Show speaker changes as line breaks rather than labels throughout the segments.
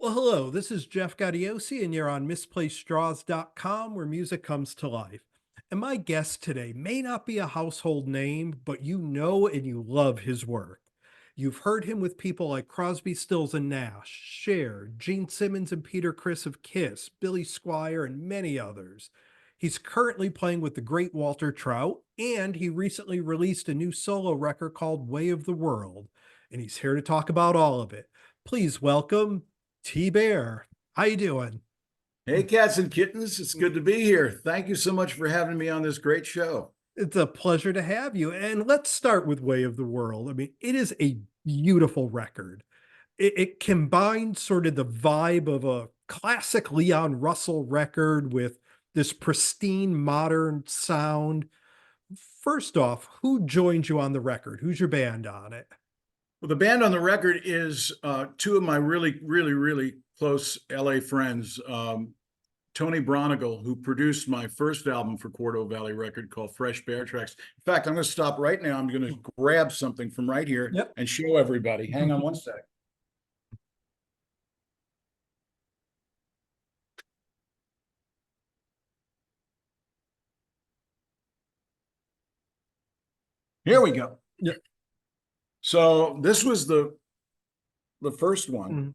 Well, hello, this is Jeff Gaudiosi, and you're on misplacedstraws.com where music comes to life. And my guest today may not be a household name, but you know and you love his work. You've heard him with people like Crosby, Stills, and Nash, Cher, Gene Simmons and Peter Criss of Kiss, Billy Squire, and many others. He's currently playing with the great Walter Trout, and he recently released a new solo record called Way of the World. And he's here to talk about all of it. Please welcome T Bear. How you doing?
Hey, cats and kittens. It's good to be here. Thank you so much for having me on this great show.
It's a pleasure to have you. And let's start with Way of the World. I mean, it is a beautiful record. It combines sort of the vibe of a classic Leon Russell record with this pristine modern sound. First off, who joined you on the record? Who's your band on it?
Well, the band on the record is two of my really close LA friends. Tony Bronigal, who produced my first album for Cordova Valley Record called Fresh Bear Tracks. In fact, I'm going to stop right now. I'm going to grab something from right here
Yep.
and show everybody. Hang on one sec. Here we go.
Yep.
So this was the first one
Mhm.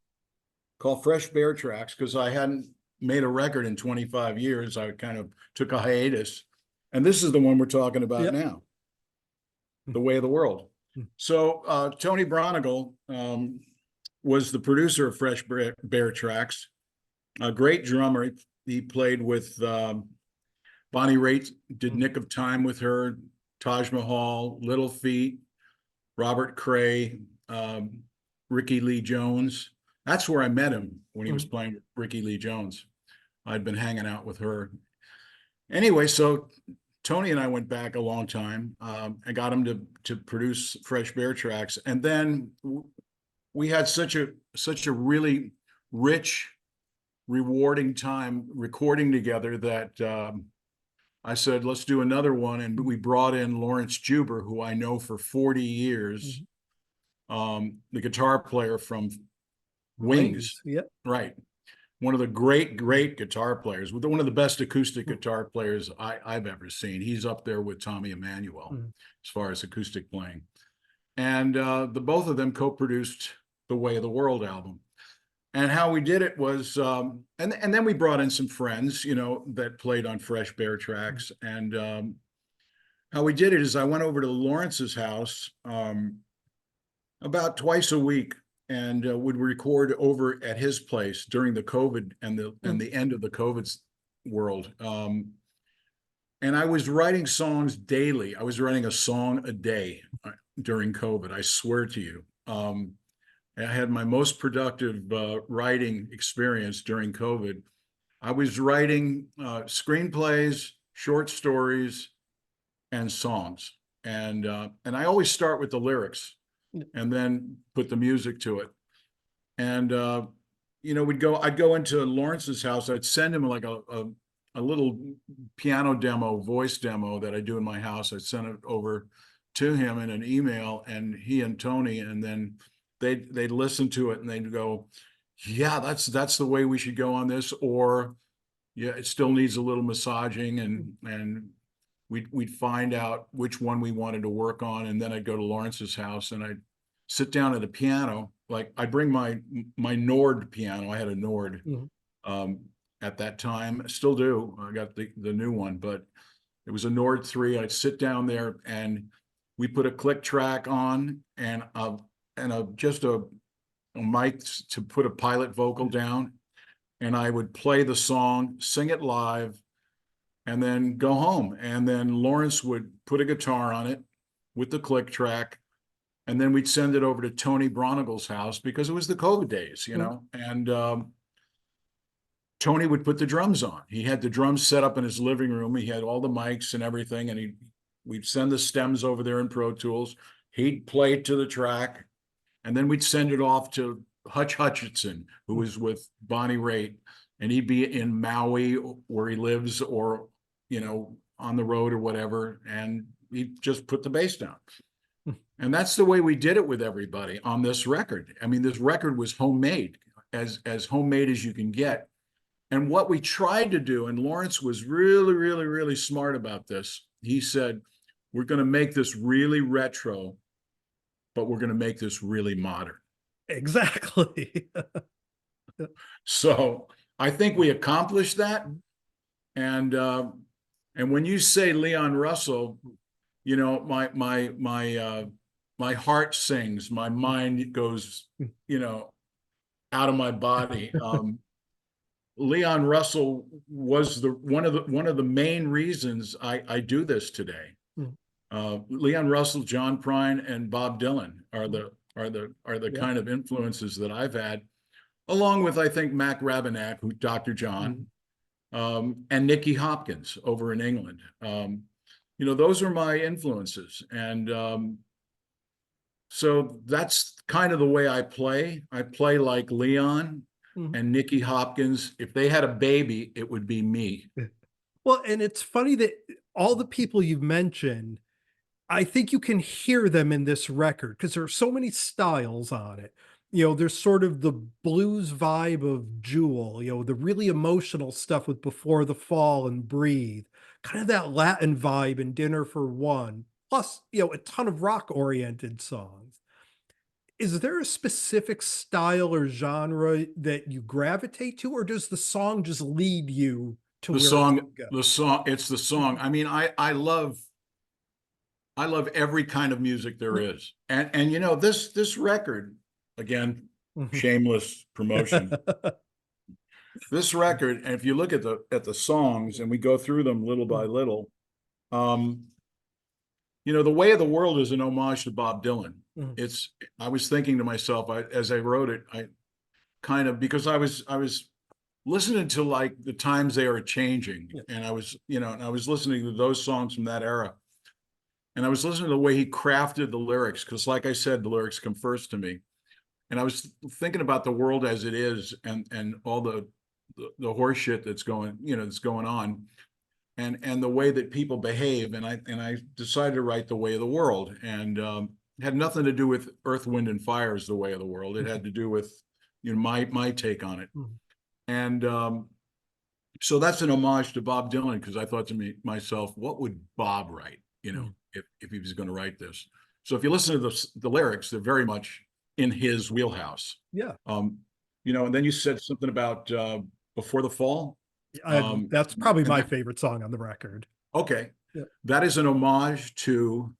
called Fresh Bear Tracks because I hadn't made a record in 25 years. I kind of took a hiatus. And this is the one we're talking about
Yep.
now, The Way of the World. So Tony Bronigal was the producer of Fresh Bear Tracks, a great drummer. He played with Bonnie Raitt, did Nick of Time with her, Taj Mahal, Little Feat, Robert Cray, Ricky Lee Jones. That's where I met him when he was playing with Ricky Lee Jones. I'd been hanging out with her. Anyway, so Tony and I went back a long time. I got him to produce Fresh Bear Tracks, and then we had such a really rich, rewarding time recording together that I said, let's do another one. And we brought in Lawrence Juber, who I know for 40 years, the guitar player from Wings.
Yep.
Right. One of the great guitar players, one of the best acoustic guitar players I've ever seen. He's up there with Tommy Emmanuel as far as acoustic playing. And the both of them co-produced the Way of the World album. And how we did it was, and then we brought in some friends, that played on Fresh Bear Tracks. And how we did it is I went over to Lawrence's house about twice a week and would record over at his place during the COVID and the end of the COVID world. And I was writing songs daily. I was writing a song a day during COVID. I swear to you. I had my most productive writing experience during COVID. I was writing screenplays, short stories, and songs. And I always start with the lyrics and then put the music to it. And I'd go into Lawrence's house. I'd send him like a little piano demo, voice demo that I do in my house. I'd send it over to him in an email, and he and Tony, and then they'd listen to it and they'd go, yeah, that's the way we should go on this, or yeah, it still needs a little massaging, and we'd find out which one we wanted to work on. And then I'd go to Lawrence's house and I'd sit down at a piano. Like I'd bring my Nord piano. I had a Nord at that time. I still do. I got the new one, but it was a Nord 3. I'd sit down there and we put a click track on and just a mic to put a pilot vocal down. And I would play the song, sing it live, and then go home. And then Lawrence would put a guitar on it with the click track. And then we'd send it over to Tony Bronigal's house because it was the COVID days, and Tony would put the drums on. He had the drums set up in his living room. He had all the mics and everything. And we'd send the stems over there in Pro Tools. He'd play it to the track. And then we'd send it off to Hutch Hutchinson, who was with Bonnie Raitt. And he'd be in Maui where he lives, or, on the road or whatever. And he'd just put the bass down. And that's the way we did it with everybody on this record. I mean, this record was homemade. as homemade as you can get. And what we tried to do, and Lawrence was really, really, really smart about this. He said, we're going to make this really retro, but we're going to make this really modern.
Exactly.
So I think we accomplished that. And when you say Leon Russell, you know, my heart sings, my mind goes, you know, out of my body. Leon Russell was one of the main reasons I do this today. Leon Russell, John Prine, and Bob Dylan are the
Yeah.
kind of influences that I've had, along with I think Mac Rabenak, who Dr. John, and Nicky Hopkins over in England. You know, those are my influences, and so that's kind of the way I play. I play like Leon and Nicky Hopkins. If they had a baby, it would be me.
Well, and it's funny that all the people you've mentioned, I think you can hear them in this record because there are so many styles on it. You know, there's sort of the blues vibe of Jewel, you know, the really emotional stuff with Before the Fall and Breathe, kind of that Latin vibe in Dinner for One, plus, you know, a ton of rock oriented songs. Is there a specific style or genre that you gravitate to, or does the song just lead you to
The
where it's
song,
going
the song, it's the song. I mean, I love every kind of music there is. And you know, this record, again, shameless promotion. This record, and if you look at the songs and we go through them little by little, you know, The Way of the World is an homage to Bob Dylan. It's I was thinking to myself, as I wrote it, I kind of, because I was listening to like the times they are changing, and I was, you know, and I was listening to those songs from that era. And I was listening to the way he crafted the lyrics, because like I said, the lyrics come first to me. And I was thinking about the world as it is, and all the horse shit that's going, you know, that's going on, and the way that people behave. And I decided to write The Way of the World, and it had nothing to do with Earth, Wind, and Fire's The Way of the World. It had to do with, you know, my take on it. And so that's an homage to Bob Dylan, because I thought to myself, what would Bob write, you know, if he was going to write this? So if you listen to the lyrics, they're very much in his wheelhouse.
Yeah.
You know, and then you said something about Before the Fall.
That's probably my
That,
favorite song on the record.
okay.
Yeah.
That is an homage to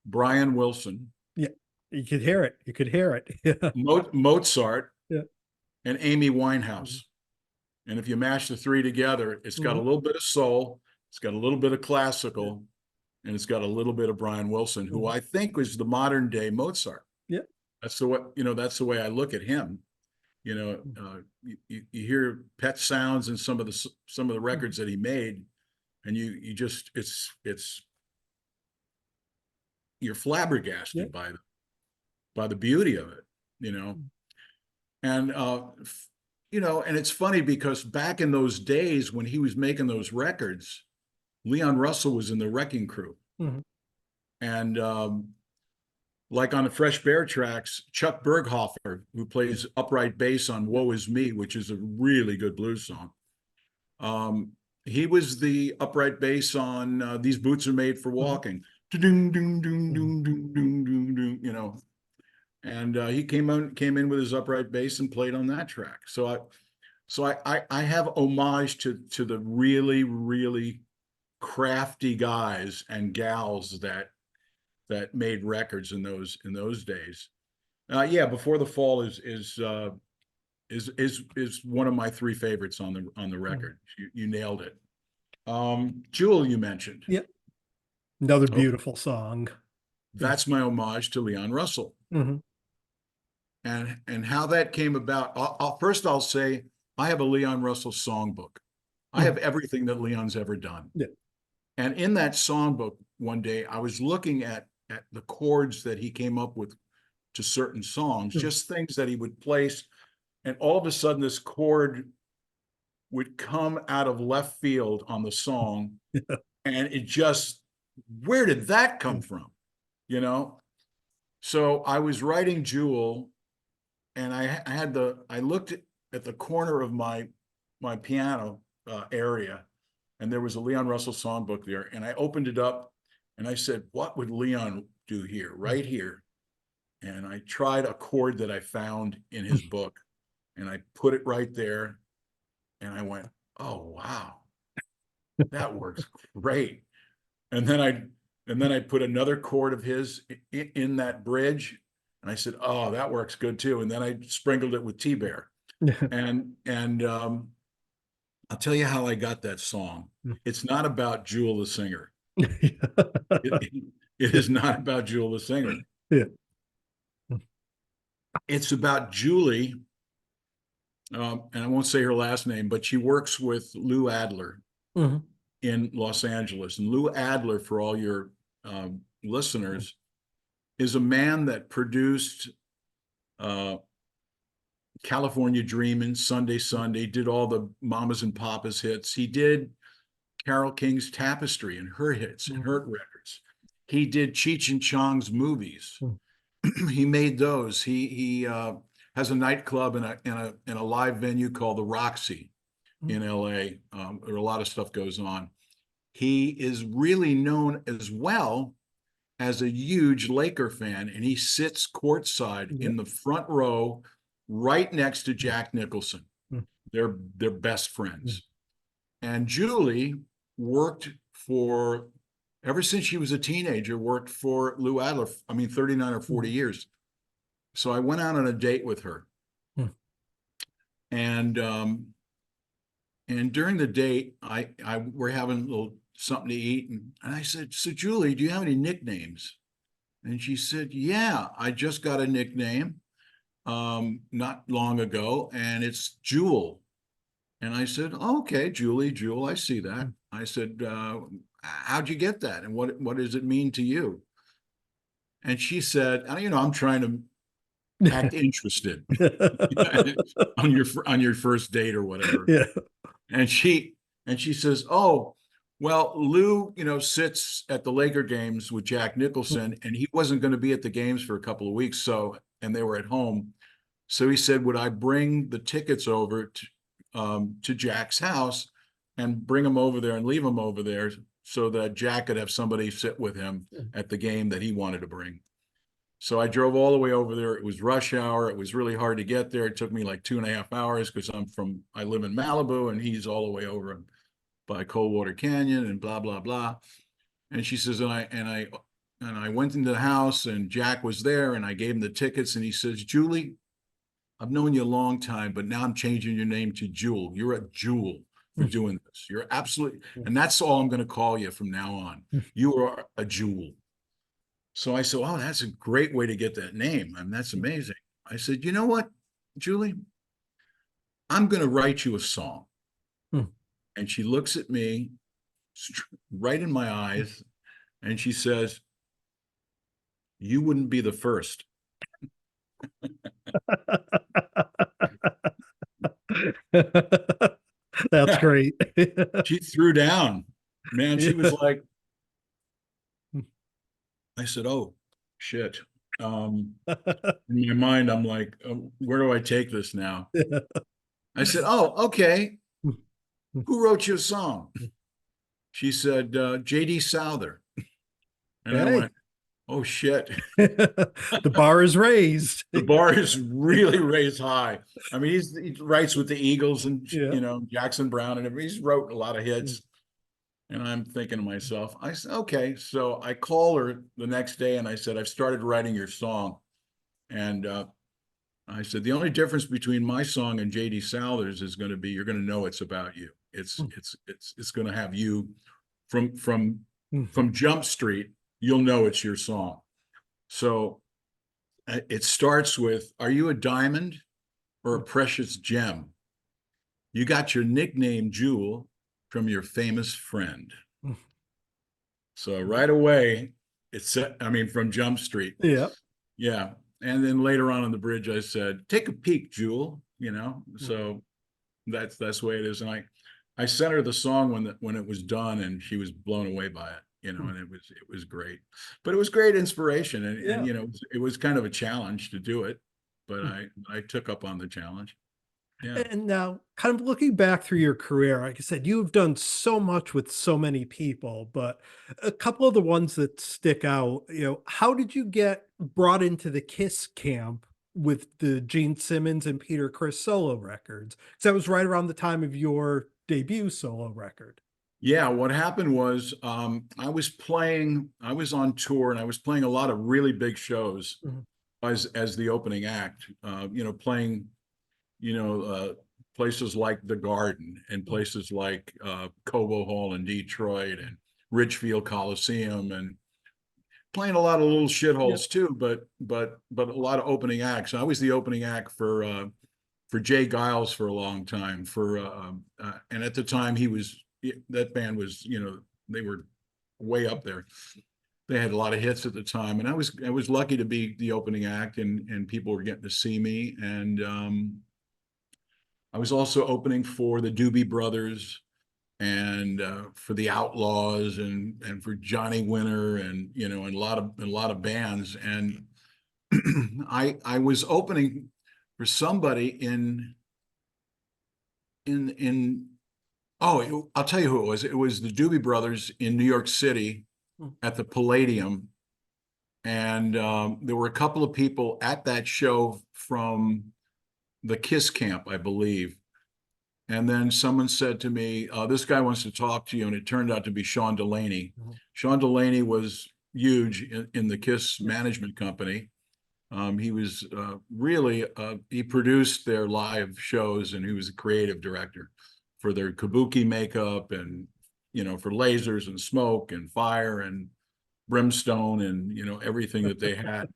Brian Wilson.
Yeah. You could hear it. You could hear it. Yeah.
Mozart,
Yeah.
and Amy Winehouse. And if you mash the three together, it's got a little bit of soul, it's got a little bit of classical, and it's got a little bit of Brian Wilson, who I think was the modern day Mozart.
Yeah.
That's the way, you know, that's the way I look at him. You know, you hear Pet Sounds and some of the records that he made, and you just you're flabbergasted by the beauty of it, you know. And you know, and it's funny because back in those days when he was making those records, Leon Russell was in the Wrecking Crew. And like on the Fresh Bear tracks, Chuck Berghofer, who plays upright bass on Woe Is Me, which is a really good blues song, he was the upright bass on These Boots Are Made for Walking. You know, and he came in with his upright bass and played on that track. So I have homage to the really, really crafty guys and gals that made records in those days. Yeah, Before the Fall is one of my three favorites on the record. You nailed it. Jewel, you mentioned.
Yep. Another
Okay.
beautiful song.
That's my homage to Leon Russell. And how that came about. First I'll say I have a Leon Russell songbook. I have everything that Leon's ever done.
Yeah.
And in that songbook, one day I was looking at the chords that he came up with to certain songs, just things that he would place. And all of a sudden this chord would come out of left field on the song. And it just, where did that come from? You know? So I was writing Jewel, and I looked at the corner of my piano area, and there was a Leon Russell songbook there, and I opened it up, and I said, "What would Leon do here, right here?" And I tried a chord that I found in his book, and I put it right there, and I went, "Oh wow, that works great." And then I put another chord of his in that bridge, and I said, "Oh, that works good too." And then I sprinkled it with T-Bear, and I'll tell you how I got that song. It's not about Jewel the singer. It is not about Jewel the singer.
Yeah.
It's about Julie, and I won't say her last name, but she works with Lou Adler
Mhm.
in Los Angeles. And Lou Adler, for all your listeners, is a man that produced California Dreamin', Sunday Sunday, did all the Mamas and Papas hits. He did Carole King's Tapestry and her hits and her records. He did Cheech and Chong's movies. He made those. He has a nightclub and a live venue called the Roxy in LA, where a lot of stuff goes on. He is really known as well as a huge Laker fan, and he sits courtside in the front row, right next to Jack Nicholson. They're best friends. And Julie worked for, ever since she was a teenager, worked for Lou Adler. I mean, 39 or 40 years. So I went out on a date with her, and during the date, I we're having a little something to eat, and I said, "So Julie, do you have any nicknames?" And she said, "Yeah, I just got a nickname not long ago, and it's Jewel." And I said, "Oh, okay, Julie, Jewel, I see that." I said, "How'd you get that, and what does it mean to you?" And she said, I'm trying to act interested on your first date or whatever.
Yeah.
And she says, "Oh, well, Lou, sits at the Laker games with Jack Nicholson, and he wasn't going to be at the games for a couple of weeks, and they were at home. So he said, would I bring the tickets over to Jack's house and bring them over there and leave them over there so that Jack could have somebody sit with him at the game that he wanted to bring." So I drove all the way over there. It was rush hour. It was really hard to get there. It took me like 2.5 hours because I live in Malibu, and he's all the way over by Coldwater Canyon and blah, blah, blah. And she says, and I went into the house, and Jack was there, and I gave him the tickets, and he says, "Julie, I've known you a long time, but now I'm changing your name to Jewel. You're a jewel for doing this. You're absolutely, and that's all I'm going to call you from now on. You are a jewel." So I said, "Oh, that's a great way to get that name. I mean, that's amazing." I said, "You know what, Julie? I'm going to write you a song." And she looks at me right in my eyes, and she says, "You wouldn't be the first."
That's great.
She threw down, man. She was like, I said, "Oh, shit." In my mind, I'm like, where do I take this now? I said, "Oh, okay. Who wrote you a song?" She said, J.D. Souther. And I
Hey.
went, "Oh, shit."
The bar is raised.
The bar is really raised high. I mean, he writes with the Eagles and,
Yeah.
Jackson Brown and everything. He's wrote a lot of hits. And I'm thinking to myself, I said, okay. So I call her the next day, and I said, "I've started writing your song." And I said, "The only difference between my song and J.D. Souther's is going to be, you're going to know it's about you. It's going to have you from Jump Street. You'll know it's your song." So it starts with, "Are you a diamond or a precious gem? You got your nickname Jewel from your famous friend." So right away, from Jump Street.
Yeah.
Yeah. And then later on the bridge, I said, "Take a peek, Jewel." So that's the way it is. And I sent her the song when it was done, and she was blown away by it. And it was great. But it was great inspiration, and
Yeah.
it was kind of a challenge to do it, but I took up on the challenge. Yeah.
And now, kind of looking back through your career, like I said, you have done so much with so many people, but a couple of the ones that stick out, how did you get brought into the Kiss camp with the Gene Simmons and Peter Criss solo records? Because that was right around the time of your debut solo record.
Yeah, what happened was I was on tour and I was playing a lot of really big shows
Mhm.
as the opening act, playing, you know, uh, places like the Garden and
Mm.
places like Cobo Hall in Detroit and Ridgefield Coliseum and playing a lot of little
Yep.
shitholes too, but a lot of opening acts. I was the opening act for Jay Giles for a long time. And at the time that band was, they were way up there. They had a lot of hits at the time, and I was lucky to be the opening act, and people were getting to see me. And I was also opening for the Doobie Brothers and for the Outlaws and for Johnny Winter and a lot of bands. And I was opening for somebody in oh, I'll tell you who it was. It was the Doobie Brothers in New York City
Mm.
at the Palladium. And there were a couple of people at that show from the Kiss camp, I believe. And then someone said to me, this guy wants to talk to you. And it turned out to be Sean Delaney.
Mhm.
Sean Delaney was huge in the Kiss
Yeah.
management company. He was he produced their live shows, and he was a creative director for their kabuki makeup and, for lasers and smoke and fire and brimstone and, everything that they had.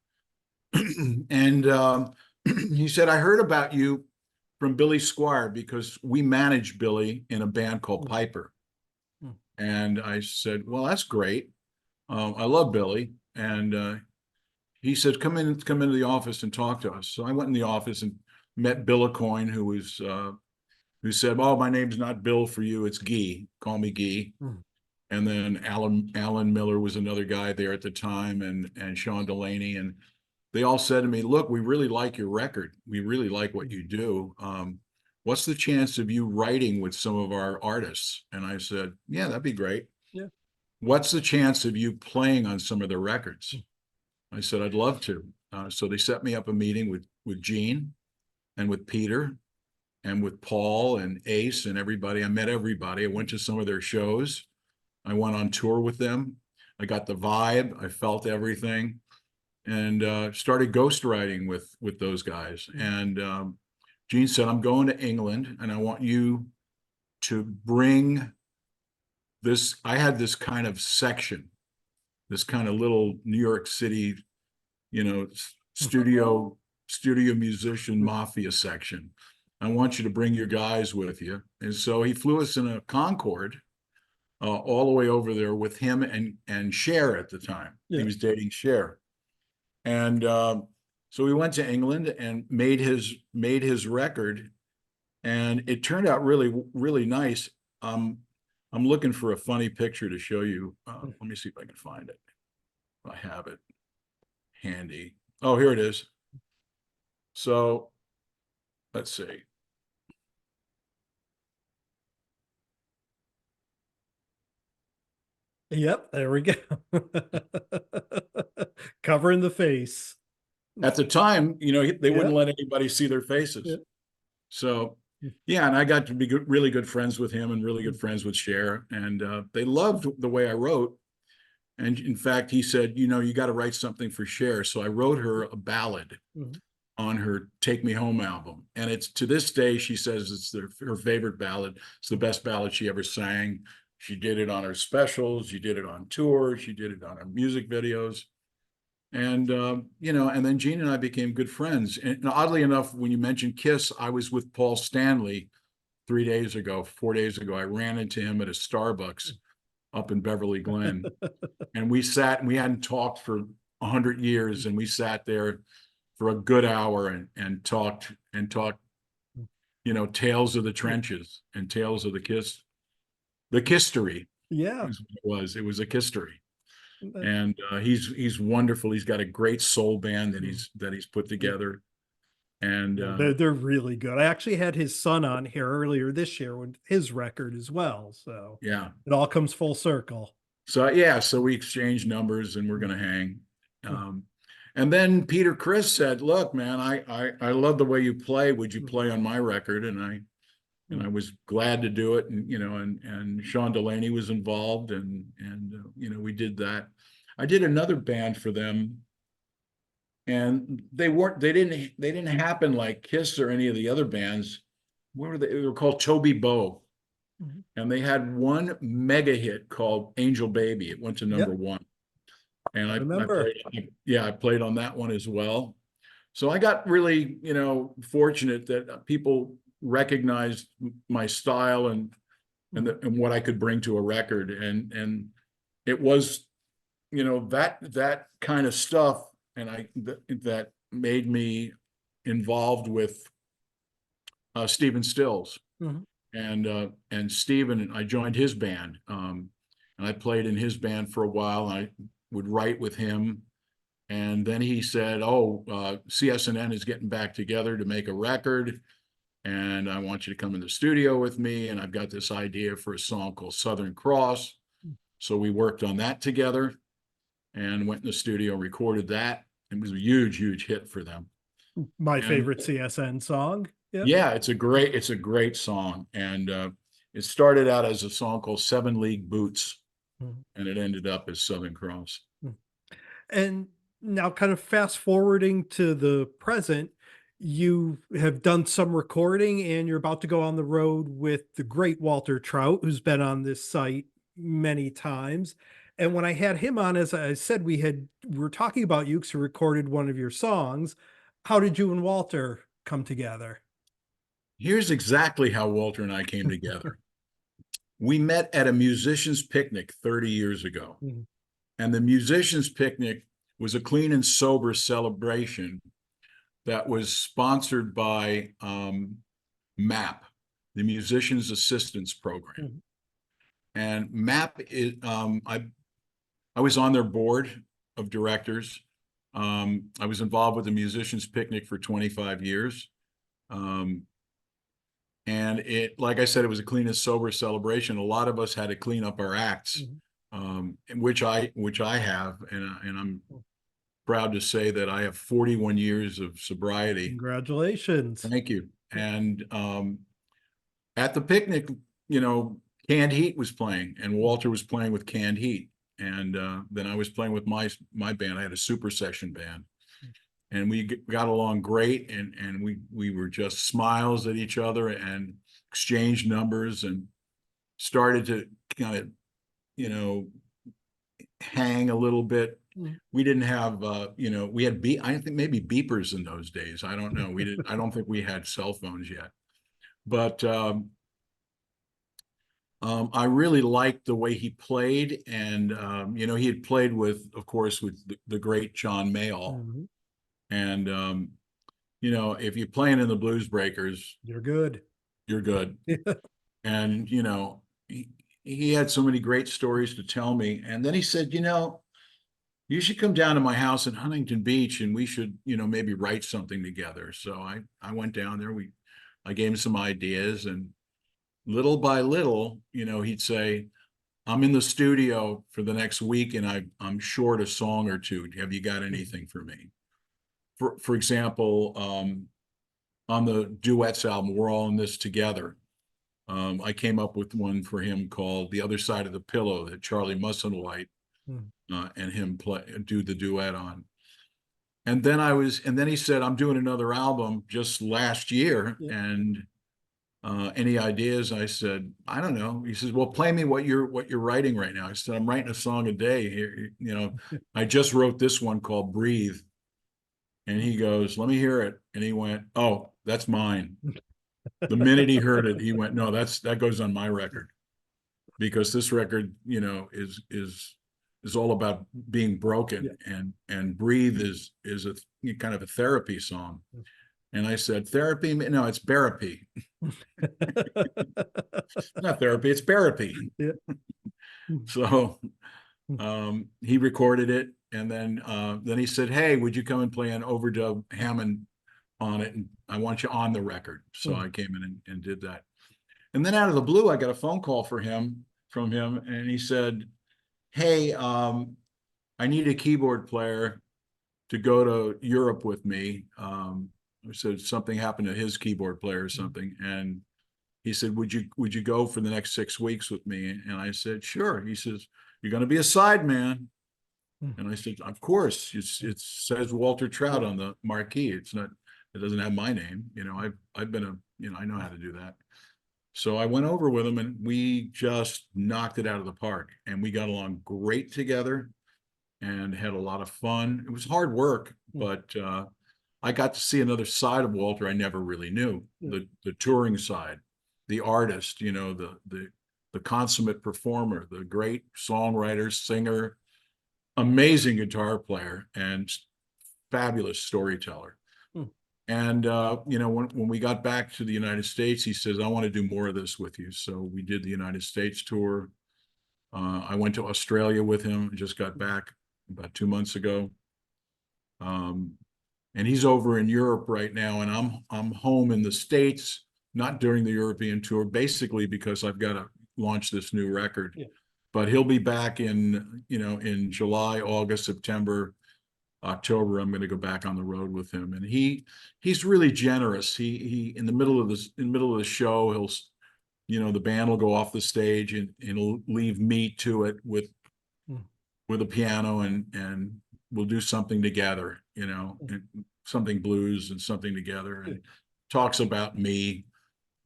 And he said, I heard about you from Billy Squire because we managed Billy in a band called
Mm.
Piper.
Mm.
And I said, well, that's great. I love Billy. And he said, come into the office and talk to us. So I went in the office and met Bill Aucoin, who said, oh, my name's not Bill for you, it's Guy. Call me Guy.
Mm.
And then Alan Miller was another guy there at the time, and Sean Delaney. And they all said to me, look, we really like your record. We really like what
Mm.
you do. What's the chance of you writing with some of our artists? And I said, yeah, that'd be great.
Yeah.
What's the chance of you playing on some of their records?
Mm.
I said, I'd love to. So they set me up a meeting with Gene and with Peter and with Paul and Ace and everybody. I met everybody. I went to some of their shows. I went on tour with them. I got the vibe. I felt everything, and started ghostwriting with those guys.
Mm.
And Gene said, I'm going to England, and I want you to bring this. I had this kind of section, this kind of little New York City, you know, studio musician
Mm.
mafia section. I want you to bring your guys with you. And so he flew us in a Concorde all the way over there with him and Cher at the time. He
Yeah.
was dating Cher. And so we went to England and made his record, and it turned out really really nice. Um, I'm looking for a funny picture to show you.
Mm.
Let me see if I can find it. I have it handy. Oh, here it is. So let's see.
Yep. There we go. Covering the face.
At the time, they wouldn't
Yep.
let anybody see their faces.
Yep.
So yeah, and I got to be really good friends with him and really
Mm.
good friends with Cher, and they loved the way I wrote. And in fact, he said, you got to write something for Cher. So I wrote her a ballad
Mhm.
on her Take Me Home album. And it's to this day, she says it's her favorite ballad. It's the best ballad she ever sang. She did it on her specials. She did it on tour. She did it on her music videos. And, and then Gene and I became good friends. And oddly enough, when you mentioned Kiss, I was with Paul Stanley 3 days ago, 4 days ago. I ran into him at a Starbucks up in Beverly Glen, and we sat and we hadn't talked for 100 years, and we sat there for a good hour and talked, tales of the trenches and tales of the history
Yeah.
is what it was. It was a history.
That-
And he's wonderful. He's got a great soul band that
Mm.
he's put
Yeah.
together. And
No, they're really good. I actually had his son on here earlier this year with his record as well, so
yeah,
it all comes full circle.
so yeah, so we exchanged numbers and we're
Mm,
going to hang.
mm,
Um, and then Peter Chris said, "Look, man, I love the way you play. Would you
mm,
play on my record?" And
mm,
I was glad to do it. And and Sean Delaney was involved, and we did that. I did another band for them, and they didn't happen like Kiss or any of the other bands. What were they? They were called Toby Bo,
mhm.
and they had one mega hit called Angel Baby. It went to number
Yep,
one, and
I
I
remember.
played, yeah, I played on that one as well. So I got really, fortunate that people recognized my style
Mhm,
and what I could bring to a record, and it was, that kind of stuff, and that made me involved with Stephen Stills,
mhm,
and Stephen, I joined his band, and I played in his band for a while. And I would write with him, and then he said, "Oh, CSNN is getting back together to make a record, and I want you to come in the studio with me. And I've got this idea for a song called Southern Cross." So we worked on that together and went in the studio and recorded that. It was a huge, huge hit for them.
my
And
favorite CSN song. Yep.
yeah, it's a great song. And it started out as a song called Seven League Boots,
Mhm,
and it ended up as Southern Cross.
mhm. And now kind of fast forwarding to the present, you have done some recording and you're about to go on the road with the great Walter Trout, who's been on this site many times. And when I had him on, as I said, we were talking about you because you recorded one of your songs. How did you and Walter come together?
Here's exactly how Walter and I came together. We met at a musician's picnic 30 years ago.
Mhm,
And the musician's picnic was a clean and sober celebration that was sponsored by MAP, the Musicians Assistance Program.
mhm,
And MAP is, I was on their board of directors. I was involved with the Musicians Picnic for 25 years. Um, and like I said, it was a clean and sober celebration. A lot of us had to clean up our acts,
mhm,
which I have, and I'm
mhm.
proud to say that I have 41 years of sobriety.
Congratulations.
Thank you. And at the picnic, you know, Canned Heat was playing, and Walter was playing with Canned Heat, and then I was playing with my band. I had a super session band, and we got along great, and we were just smiles at each other and exchanged numbers and started to kind of, you know, hang a little bit.
Mhm.
We didn't have, we had I think maybe beepers in those days. I don't know. I don't think we had cell phones yet, but I really liked the way he played, and he had played with, of course, with the great John Mayall,
Mhm.
and if you're playing in the Blues Breakers,
You're good.
you're good. And he had so many great stories to tell me, and then he said, you should come down to my house in Huntington Beach, and we should, maybe write something together. So I went down there. I gave him some ideas, and little by little, he'd say, "I'm in the studio for the next week, and I'm short a song or two. Have you got
Mhm.
anything for me?" For example, on the duets album, "We're All in This Together," I came up with one for him called "The Other Side of the Pillow" that Charlie Musselwhite
Mhm.
and him do the duet on. And then he said, "I'm doing another album just last year,
Yeah.
and any ideas?" I said, "I don't know." He says, "Well, play me what you're writing right now." I said, "I'm writing a song a day here. I just wrote this one called 'Breathe.'" And he goes, "Let me hear it." And he went, "Oh, that's mine." The minute he heard it, he went, "No, that goes on my record, because this record, is all about being
Yeah.
broken, and 'Breathe' is a kind of a therapy song." And I said, "Therapy? No, it's therapy. Not therapy, it's therapy."
Yeah. Mhm.
So
Mhm.
he recorded it, and then he said, "Hey, would you come and play an overdub Hammond on it, and I want you on the record. So
Mm.
I came in and did that. And then out of the blue, I got a phone call from him, and he said, "Hey, I need a keyboard player to go to Europe with me." I said something happened to his keyboard player or something, and he said, "Would you go for the next 6 weeks with me?" And I said, "Sure." He says, "You're going to be a sideman."
Mm.
And I said, "Of course. It says Walter Trout on the marquee. It's not. It doesn't have my name. I've been I know how to do that." So I went over with him, and we just knocked it out of the park, and we got along great together and had a lot of fun. It was hard work,
Mm.
but I got to see another side of Walter I never really knew,
Yeah.
the touring side, the artist, the consummate performer, the great songwriter, singer, amazing guitar player, and fabulous storyteller.
Mm.
And when we got back to the United States, he says, "I want to do more of this with you." So we did the United States tour. I went to Australia with him. Just got back about 2 months ago. And he's over in Europe right now, and I'm home in the States, not during the European tour, basically because I've got to launch this new record.
Yeah.
But he'll be back in July, August, September, October. I'm going to go back on the road with him, and he's really generous. He in the middle of the show, the band will go off the stage, and he'll leave me to it
Mm.
with a piano, and we'll do something together, and something blues and something together, and talks about me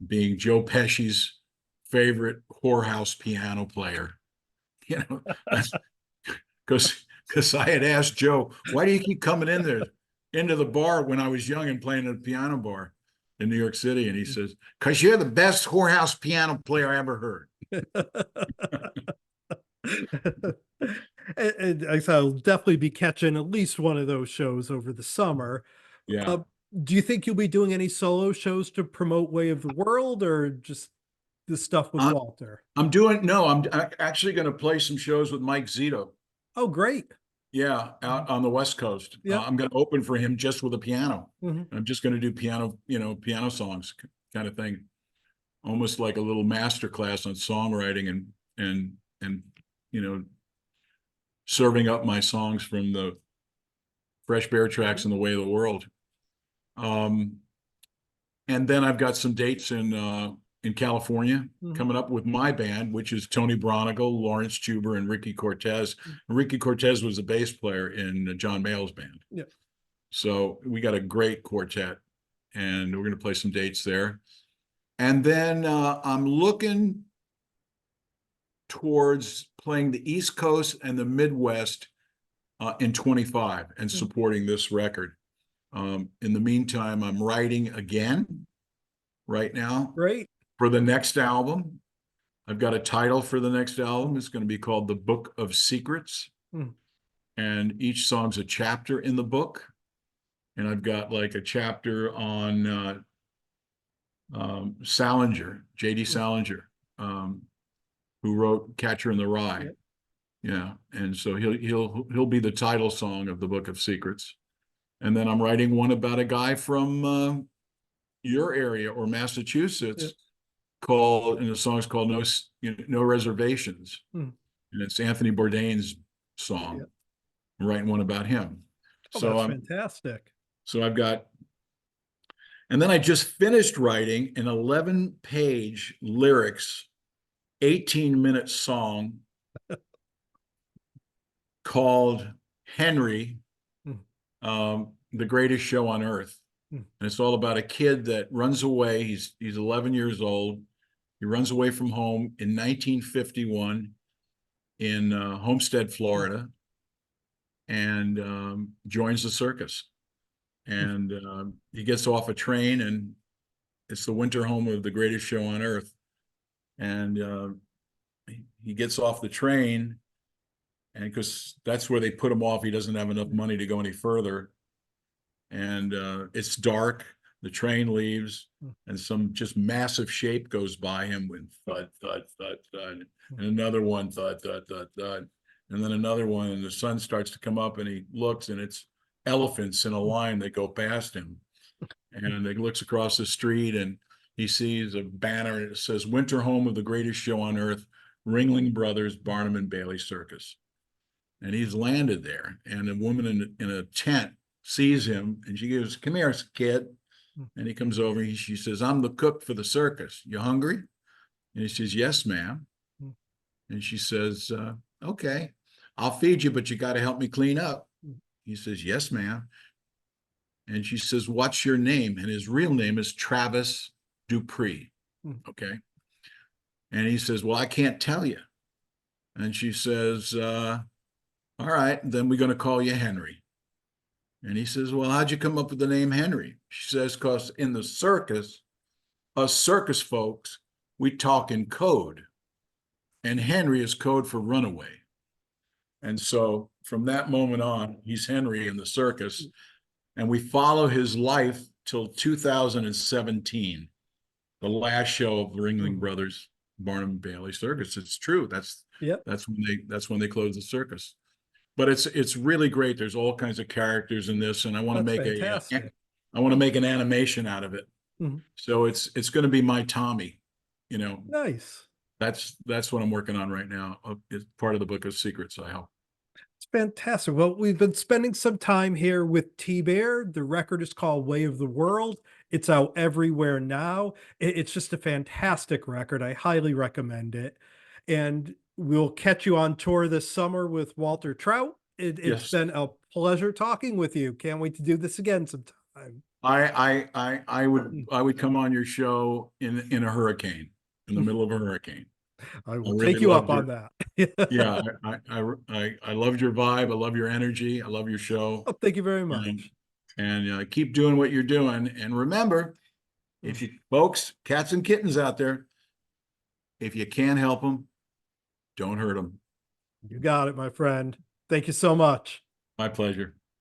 being Joe Pesci's favorite whorehouse piano player. That's because I had asked Joe, "Why do you keep coming into the bar when I was young and playing at a piano bar in New York City?" And he says, "Because you're the best whorehouse piano player I ever heard."
And I'll definitely be catching at least one of those shows over the summer.
Yeah.
Uh, do you think you'll be doing any solo shows to promote Way of the World, or just the stuff with
I'm,
Walter?
I'm actually going to play some shows with Mike Zito.
Oh, great.
Yeah, out on the West Coast.
Yeah.
I'm going to open for him just with a piano.
Mhm.
I'm just going to do piano songs kind of thing, almost like a little master class on songwriting and you know serving up my songs from the Fresh Bear tracks and the Way of the World. Um, and then I've got some dates in California
Mhm.
coming up with my band, which is Tony Bronigal, Lawrence Juber, and Ricky Cortez. And Ricky Cortez was the bass player in John Mayall's band.
Yeah.
So we got a great quartet, and we're going to play some dates there. And then I'm looking towards playing the East Coast and the Midwest in 25 and
Mhm.
supporting this record. In the meantime, I'm writing again right now
Great.
for the next album. I've got a title for the next album. It's going to be called The Book of Secrets.
Mm.
And each song's a chapter in the book. And I've got like a chapter on Salinger, J.D.
Mm.
Salinger, who wrote Catcher in the Rye.
Yeah.
Yeah. And so he'll be the title song of The Book of Secrets. And then I'm writing one about a guy from your area or
Yeah.
Massachusetts and the song's called No Reservations.
Mm.
And it's Anthony Bourdain's
Yeah.
song. I'm writing one about him.
Oh,
So
that's
I'm
fantastic.
so I've got, and then I just finished writing an 11-page lyrics, 18-minute song called Henry,
Mm.
the Greatest Show on Earth.
Mm.
And it's all about a kid that runs away. He's 11 years old. He runs away from home in 1951 in Homestead, Florida, and joins the circus.
Mm.
And he gets off a train, and it's the winter home of the Greatest Show on Earth. And he gets off the train, and because that's where they put him off, he doesn't have enough money to go any further. And it's dark. The train leaves,
Mm.
and some just massive shape goes by him with thud, thud, thud, thud,
Mm.
and another one, thud, thud, thud, thud, and then another one, and the sun starts to come up, and he looks, and it's elephants in a line that go past him. And he looks across the street and he sees a banner and it says winter home of the greatest show on earth, Ringling Brothers, Barnum and Bailey Circus. And he's landed there. And a woman in a tent sees him and she goes, come here, kid. And he comes over and she says, I'm the cook for the circus. You hungry? And he says, yes, ma'am. And she says, okay, I'll feed you, but you got to help me clean up. He says, yes, ma'am. And she says, what's your name? And his real name is Travis Dupree. Okay. And he says, well, I can't tell you. And she says, all right, then we're going to call you Henry. And he says, well, how'd you come up with the name Henry? She says, because in the circus, us circus folks, we talk in code. And Henry is code for runaway. And so from that moment on, he's Henry in the circus. And we follow his life till 2017, the last show of the Ringling Brothers, Barnum and Bailey Circus. It's true. That's when they closed the circus. But it's really great. There's all kinds of characters in this, and I want to make I want to make an animation out of it. So it's going to be my Tommy, you know.
Nice.
That's what I'm working on right now. It's part of the Book of Secrets, I hope.
It's fantastic. Well, we've been spending some time here with T-Bear. The record is called Way of the World. It's out everywhere now. It's just a fantastic record. I highly recommend it. And we'll catch you on tour this summer with Walter Trout. It's
Yes.
been a pleasure talking with you. Can't wait to do this again sometime.
I would come on your show in a hurricane, in the middle of a hurricane.
I will take you up on that.
Yeah, I loved your vibe. I love your energy. I love your show.
Oh, thank you very much.
And keep doing what you're doing. And remember, if you folks, cats and kittens out there, if you can't help them, don't hurt them.
You got it, my friend. Thank you so much.
My pleasure.